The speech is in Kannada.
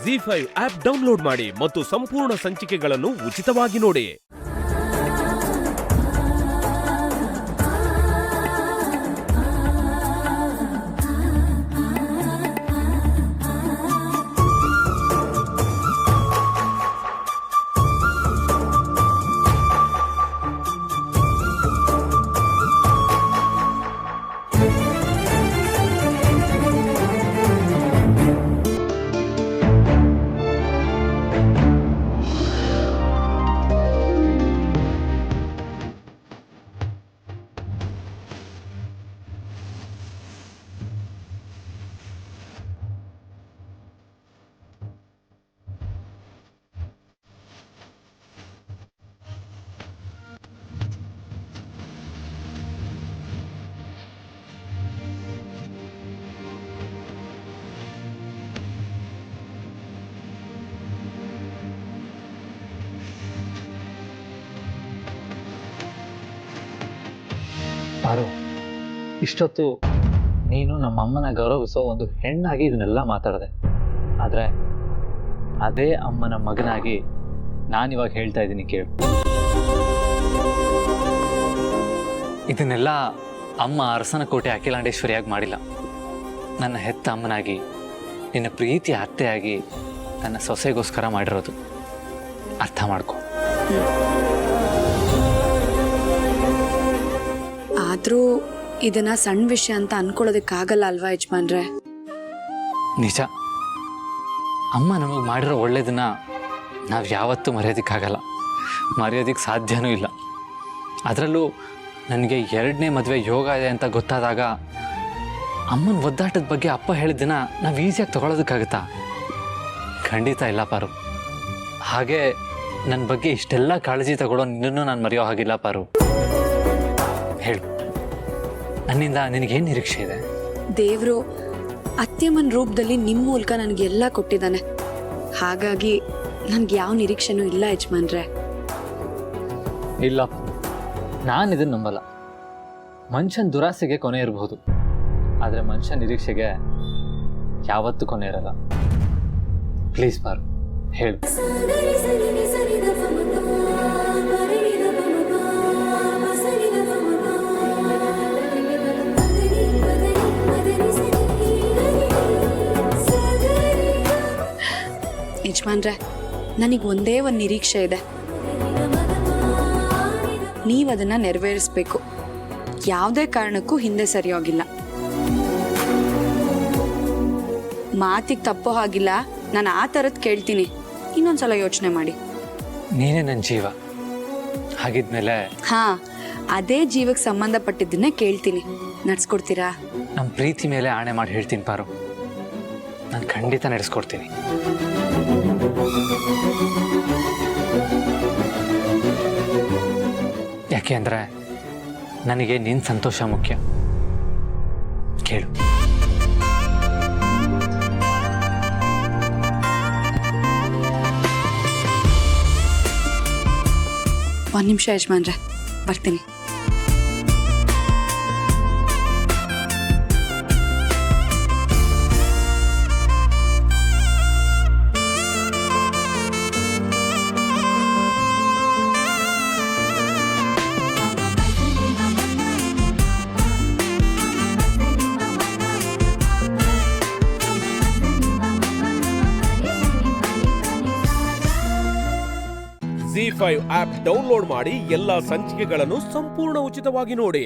ಜಿ5 ಆಪ್ ಡೌನ್ಲೋಡ್ ಮಾಡಿ ಮತ್ತು ಸಂಪೂರ್ಣ ಸಂಚಿಕೆಗಳನ್ನು ಉಚಿತವಾಗಿ ನೋಡಿ. ಪಾರು, ಇಷ್ಟೊತ್ತು ನೀನು ನಮ್ಮಮ್ಮನ ಗೌರವಿಸೋ ಒಂದು ಹೆಣ್ಣಾಗಿ ಇದನ್ನೆಲ್ಲ ಮಾತಾಡಿದೆ. ಆದರೆ ಅದೇ ಅಮ್ಮನ ಮಗನಾಗಿ ನಾನಿವಾಗ ಹೇಳ್ತಾ ಇದ್ದೀನಿ ಕೇಳು. ಇದನ್ನೆಲ್ಲ ಅಮ್ಮ ಅರಸನಕೋಟೆ ಅಖಿಲಾಂಡೇಶ್ವರಿಯಾಗಿ ಮಾಡಿಲ್ಲ. ನನ್ನ ಹೆತ್ತ ಅಮ್ಮನಾಗಿ, ನಿನ್ನ ಪ್ರೀತಿಯ ಅತ್ತೆಯಾಗಿ, ನನ್ನ ಸೊಸೆಗೋಸ್ಕರ ಮಾಡಿರೋದು. ಅರ್ಥ ಮಾಡ್ಕೊ. ಆದರೂ ಇದನ್ನ ಸಣ್ಣ ವಿಷಯ ಅಂತ ಅನ್ಕೊಳ್ಳೋದಕ್ಕಾಗಲ್ಲ ಅಲ್ವಾ ಯಜಮಾನ್ರೆ? ನಿಜ, ಅಮ್ಮ ನಮಗೆ ಮಾಡಿರೋ ಒಳ್ಳೇದನ್ನ ನಾವು ಯಾವತ್ತೂ ಮರೆಯೋದಕ್ಕಾಗಲ್ಲ, ಮರೆಯೋದಕ್ಕೆ ಸಾಧ್ಯನೂ ಇಲ್ಲ. ಅದರಲ್ಲೂ ನನಗೆ 2ನೇ ಮದುವೆ ಯೋಗ ಇದೆ ಅಂತ ಗೊತ್ತಾದಾಗ ಅಮ್ಮನ ಒದ್ದಾಟದ ಬಗ್ಗೆ ಅಪ್ಪ ಹೇಳಿದ್ದನ್ನ ನಾವು ಈಸಿಯಾಗಿ ತಗೊಳ್ಳೋದಕ್ಕಾಗುತ್ತಾ? ಖಂಡಿತ ಇಲ್ಲ ಪಾರು. ಹಾಗೆ ನನ್ನ ಬಗ್ಗೆ ಇಷ್ಟೆಲ್ಲ ಕಾಳಜಿ ತಗೊಳ್ಳೋ ನಿನ್ನನ್ನು ನಾನು ಮರೆಯೋ ಹಾಗಿಲ್ಲ ಪಾರು. ಹೇಳು, ನನ್ನಿಂದ ನಿನಗೇನು ನಿರೀಕ್ಷೆ ಇದೆ? ದೇವರು ಅತ್ಯಮ್ಮನ ರೂಪದಲ್ಲಿ ನಿಮ್ಮ ಮೂಲಕ ನನಗೆಲ್ಲ ಕೊಟ್ಟಿದ್ದಾನೆ. ಹಾಗಾಗಿ ನನಗೆ ಯಾವ ನಿರೀಕ್ಷೆನೂ ಇಲ್ಲ ಯಜಮಾನ್ರೆ. ಇಲ್ಲ, ನಾನು ಇದನ್ನು ನಂಬಲ್ಲ. ಮನುಷ್ಯನ ದುರಾಸೆಗೆ ಕೊನೆ ಇರಬಹುದು, ಆದರೆ ಮನುಷ್ಯ ನಿರೀಕ್ಷೆಗೆ ಯಾವತ್ತೂ ಕೊನೆ ಇರಲ್ಲ. ಪ್ಲೀಸ್ ಪಾರು, ಹೇಳು. ಯಜಮಾನ್ರೆ, ನನಗೆ ಒಂದೇ ಒಂದು ನಿರೀಕ್ಷೆ ಇದೆ. ನೀವು ಅದನ್ನು ನೆರವೇರಿಸ್ಬೇಕು. ಯಾವುದೇ ಕಾರಣಕ್ಕೂ ಹಿಂದೆ ಸರಿಯೋಗಿಲ್ಲ. ಮಾತಿಗೆ ತಪ್ಪೋ ಹಾಗಿಲ್ಲ. ನಾನು ಆ ಥರದ್ದು ಕೇಳ್ತೀನಿ. ಇನ್ನೊಂದ್ಸಲ ಯೋಚನೆ ಮಾಡಿ. ನೀನೇ ನನ್ನ ಜೀವ. ಹಾಗಿದ್ಮೇಲೆ ಅದೇ ಜೀವಕ್ಕೆ ಸಂಬಂಧಪಟ್ಟಿದ್ದನ್ನೇ ಕೇಳ್ತೀನಿ. ನಡ್ಸ್ಕೊಡ್ತೀರಾ? ನಮ್ಮ ಪ್ರೀತಿ ಮೇಲೆ ಆಣೆ ಮಾಡಿ ಹೇಳ್ತೀನಿ ಪಾರು, ನಾನು ಖಂಡಿತ ನಡೆಸ್ಕೊಡ್ತೀನಿ. ಯಾಕೆ ಅಂದರೆ ನನಗೆ ನಿನ್ನ ಸಂತೋಷ ಮುಖ್ಯ. ಕೇಳು. ಒಂದು ನಿಮಿಷ ಯಜಮಾನ್ರೆ, ಬರ್ತೀನಿ. ಜಿ5 ಆಪ್ ಡೌನ್ಲೋಡ್ ಮಾಡಿ ಎಲ್ಲಾ ಸಂಚಿಕೆಗಳನ್ನು ಸಂಪೂರ್ಣ ಉಚಿತವಾಗಿ ನೋಡಿ.